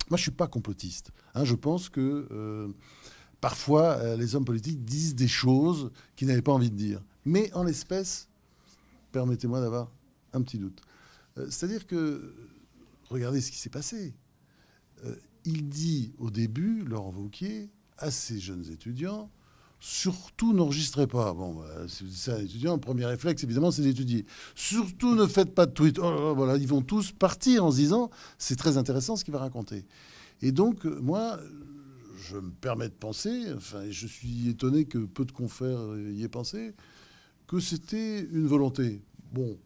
Moi, je suis pas complotiste. Hein, je pense que parfois, les hommes politiques disent des choses qu'ils n'avaient pas envie de dire. Mais en l'espèce, permettez-moi d'avoir un petit doute. C'est-à-dire que, regardez ce qui s'est passé. Euh, il dit au début, Laurent Wauquiez, à ces jeunes étudiants, surtout n'enregistrez pas. Bon, bah, si vous dites ça à un étudiant, le premier réflexe, évidemment, c'est d'étudier. Surtout ne faites pas de tweet. Oh là là, voilà, ils vont tous partir en se disant, c'est très intéressant ce qu'il va raconter. Et donc, moi, je me permets de penser, enfin, je suis étonné que peu de confrères y aient pensé, que c'était une volonté. Bon,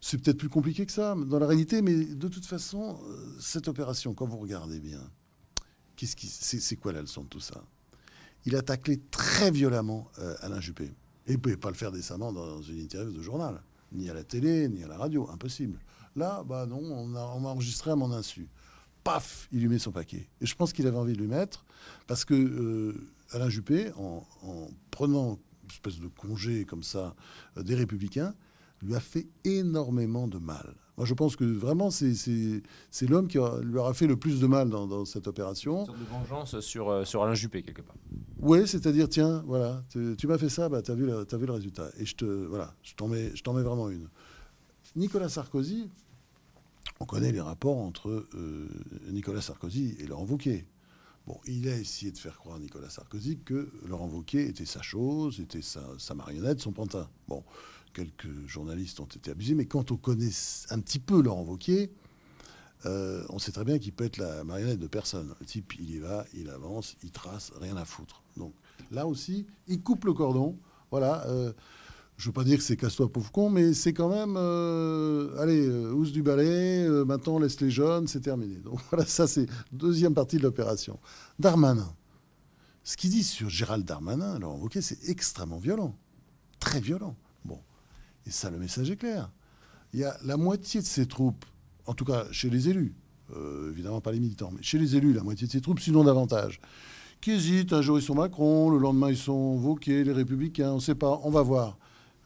c'est peut-être plus compliqué que ça dans la réalité, mais de toute façon, cette opération, quand vous regardez bien, c'est quoi la leçon de tout ça? Il a taclé très violemment Alain Juppé. Et il ne pouvait pas le faire décemment dans une interview de journal, ni à la télé, ni à la radio, impossible. Là, bah non, on m'a enregistré à mon insu. Paf, il lui met son paquet. Et je pense qu'il avait envie de lui mettre, parce que Alain Juppé, en prenant une espèce de congé comme ça des Républicains, lui a fait énormément de mal. Moi, je pense que vraiment, c'est l'homme qui lui aura fait le plus de mal dans cette opération. Une sorte de vengeance sur Alain Juppé, quelque part. Oui, c'est-à-dire, tiens, voilà, tu m'as fait ça, bah, tu as vu le résultat. Et voilà, je t'en mets vraiment une. Nicolas Sarkozy, on connaît les rapports entre Nicolas Sarkozy et Laurent Wauquiez. Bon, il a essayé de faire croire à Nicolas Sarkozy que Laurent Wauquiez était sa chose, était sa marionnette, son pantin. Bon, quelques journalistes ont été abusés, mais quand on connaît un petit peu Laurent Wauquiez, on sait très bien qu'il peut être la marionnette de personne. Le type, il y va, il avance, il trace, rien à foutre. Donc là aussi, il coupe le cordon. Voilà. Je ne veux pas dire que c'est casse-toi pauvre con, mais c'est quand même, allez, housse du balai, maintenant on laisse les jeunes, c'est terminé. Donc voilà, ça c'est deuxième partie de l'opération. Darmanin. Ce qu'il dit sur Gérald Darmanin, Laurent Wauquiez, c'est extrêmement violent. Très violent. Bon. Et ça, le message est clair. Il y a la moitié de ses troupes, en tout cas chez les élus, évidemment pas les militants, mais chez les élus, la moitié de ses troupes, sinon davantage, qui hésitent. Un jour ils sont Macron, le lendemain ils sont Wauquiez, les Républicains, on ne sait pas, on va voir.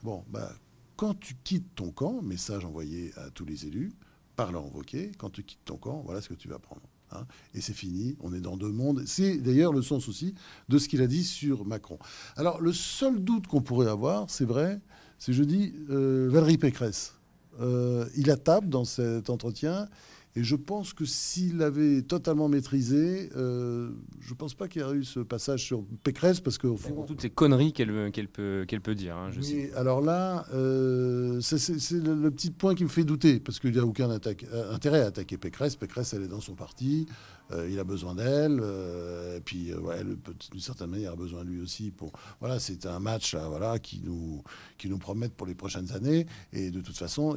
Bon, bah, quand tu quittes ton camp, message envoyé à tous les élus par Laurent Wauquiez, quand tu quittes ton camp, voilà ce que tu vas prendre. Hein. Et c'est fini, on est dans deux mondes. C'est d'ailleurs le sens aussi de ce qu'il a dit sur Macron. Alors, le seul doute qu'on pourrait avoir, c'est vrai, c'est, je dis, Valérie Pécresse. Il la tape dans cet entretien. Et je pense que s'il l'avait totalement maîtrisé, je ne pense pas qu'il y aurait eu ce passage sur Pécresse, parce qu'au fond... Pour toutes ces conneries qu'elle peut dire, hein, je Oui, cite. alors là, c'est le petit point qui me fait douter, parce qu'il n'y a aucun intérêt à attaquer Pécresse. Pécresse, elle est dans son parti, il a besoin d'elle, et puis ouais, d'une certaine manière, il a besoin de lui aussi. Voilà, c'est un match voilà, qui nous promettent pour les prochaines années, et de toute façon,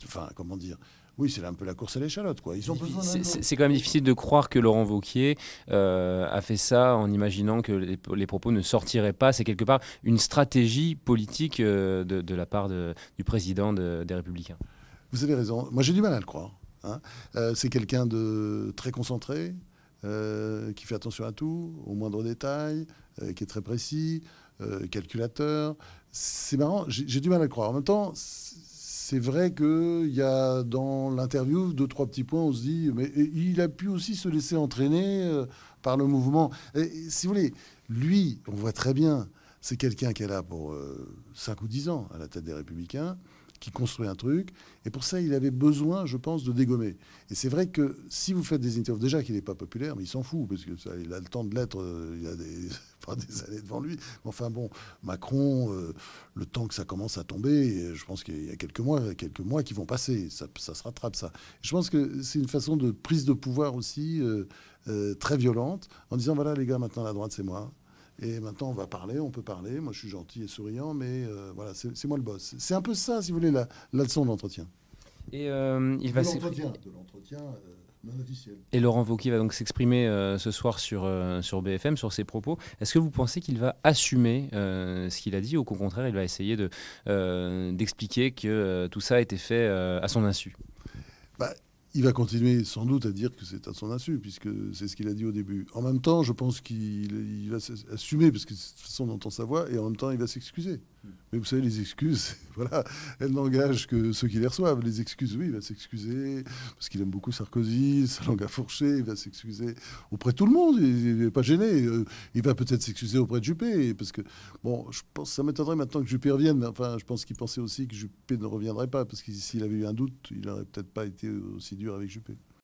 enfin, comment dire, oui, c'est un peu la course à l'échalote, quoi. Ils ont besoin d'un autre. C'est quand même difficile de croire que Laurent Wauquiez a fait ça en imaginant que les propos ne sortiraient pas. C'est quelque part une stratégie politique de la part du président des Républicains. Vous avez raison. Moi, j'ai du mal à le croire. Hein. C'est quelqu'un de très concentré, qui fait attention à tout, au moindre détail, qui est très précis, calculateur. C'est marrant, j'ai du mal à le croire. En même temps, c'est vrai qu'il y a dans l'interview deux, trois petits points, on se dit, mais il a pu aussi se laisser entraîner par le mouvement. Et, si vous voulez, lui, on voit très bien, c'est quelqu'un qui est là pour 5 ou 10 ans à la tête des Républicains, qui construit un truc. Et pour ça, il avait besoin, je pense, de dégommer. Et c'est vrai que si vous faites des interviews, déjà qu'il n'est pas populaire, mais il s'en fout, parce que ça, il a le temps de l'être, il a pas des années devant lui. Mais enfin bon, Macron, le temps que ça commence à tomber, je pense qu'il y a quelques mois qui vont passer. Ça se rattrape, ça. Je pense que c'est une façon de prise de pouvoir aussi très violente, en disant, voilà les gars, maintenant la droite, c'est moi. Et maintenant, on peut parler. Moi, je suis gentil et souriant, mais voilà, c'est moi le boss. C'est un peu ça, si vous voulez, la leçon d'entretien. Et De l'entretien non officiel. Et Laurent Wauquiez va donc s'exprimer ce soir sur BFM, sur ses propos. Est-ce que vous pensez qu'il va assumer ce qu'il a dit, ou qu'au contraire, il va essayer d'expliquer que tout ça a été fait à son insu? Bah, il va continuer sans doute à dire que c'est à son insu, puisque c'est ce qu'il a dit au début. En même temps, je pense qu'il va assumer, parce que de toute façon, on entend sa voix, et en même temps, il va s'excuser. Mais vous savez, les excuses, voilà, elles n'engagent que ceux qui les reçoivent. Les excuses, oui, il va s'excuser parce qu'il aime beaucoup Sarkozy, sa langue a fourché, il va s'excuser auprès de tout le monde, il n'est pas gêné. Il va peut-être s'excuser auprès de Juppé, parce que, bon, je pense, ça m'étonnerait maintenant que Juppé revienne, mais enfin, je pense qu'il pensait aussi que Juppé ne reviendrait pas, parce que s'il avait eu un doute, il n'aurait peut-être pas été aussi dur avec Juppé.